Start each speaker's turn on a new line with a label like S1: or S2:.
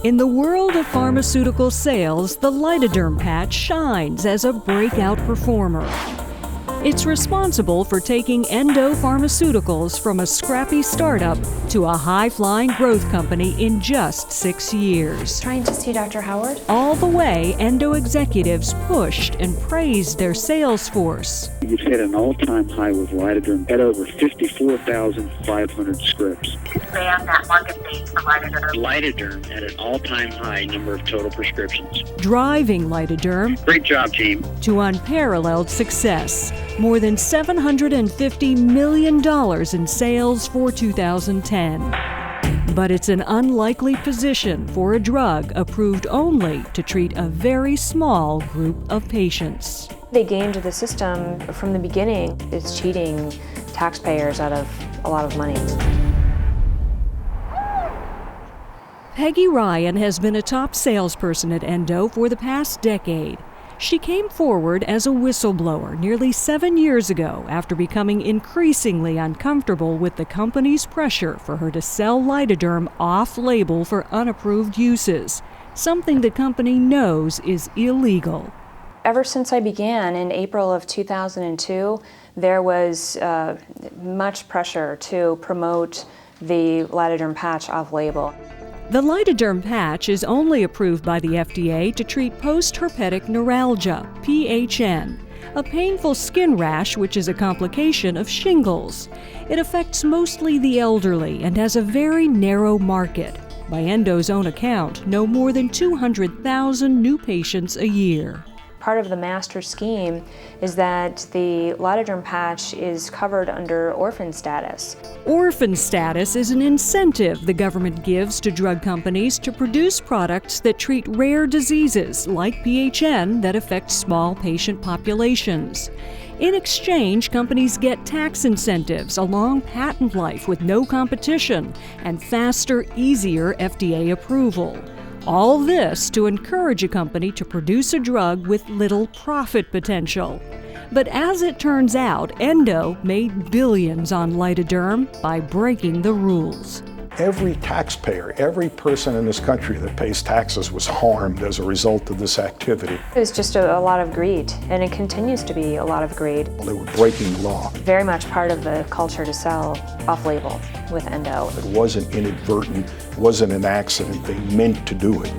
S1: In the world of pharmaceutical sales, the Lidoderm patch shines as a breakout performer. It's responsible for taking Endo Pharmaceuticals from a scrappy startup to a high-flying growth company in just 6 years.
S2: Trying to see Dr. Howard?
S1: All the way, Endo executives pushed and praised their sales force.
S3: You've hit an all-time high with Lidoderm at over 54,500 scripts.
S4: Expand that market base for Lidoderm.
S3: Lidoderm at an all-time high number of total prescriptions.
S1: Driving Lidoderm
S3: Great job, team.
S1: to unparalleled success. More than $750 million in sales for 2010. But it's an unlikely position for a drug approved only to treat a very small group of patients.
S2: They gamed the system from the beginning. It's cheating taxpayers out of a lot of money.
S1: Peggy Ryan has been a top salesperson at Endo for the past decade. She came forward as a whistleblower nearly 7 years ago after becoming increasingly uncomfortable with the company's pressure for her to sell Lidoderm off-label for unapproved uses, something the company knows is illegal.
S2: Ever since I began in April of 2002, there was much pressure to promote the Lidoderm patch off-label.
S1: The Lidoderm patch is only approved by the FDA to treat post-herpetic neuralgia, PHN, a painful skin rash which is a complication of shingles. It affects mostly the elderly and has a very narrow market. By Endo's own account, no more than 200,000 new patients a year.
S2: Part of the master scheme is that the Lidoderm patch is covered under orphan status.
S1: Orphan status is an incentive the government gives to drug companies to produce products that treat rare diseases like PHN that affect small patient populations. In exchange, companies get tax incentives, a long patent life with no competition, and faster, easier FDA approval. All this to encourage a company to produce a drug with little profit potential. But as it turns out, Endo made billions on Lidoderm by breaking the rules.
S5: Every taxpayer, every person in this country that pays taxes was harmed as a result of this activity.
S2: It was just a lot of greed, and it continues to be a lot of greed.
S5: They were breaking law.
S2: Very much part of the culture to sell off-label with Endo.
S5: It wasn't inadvertent, it wasn't an accident, they meant to do it.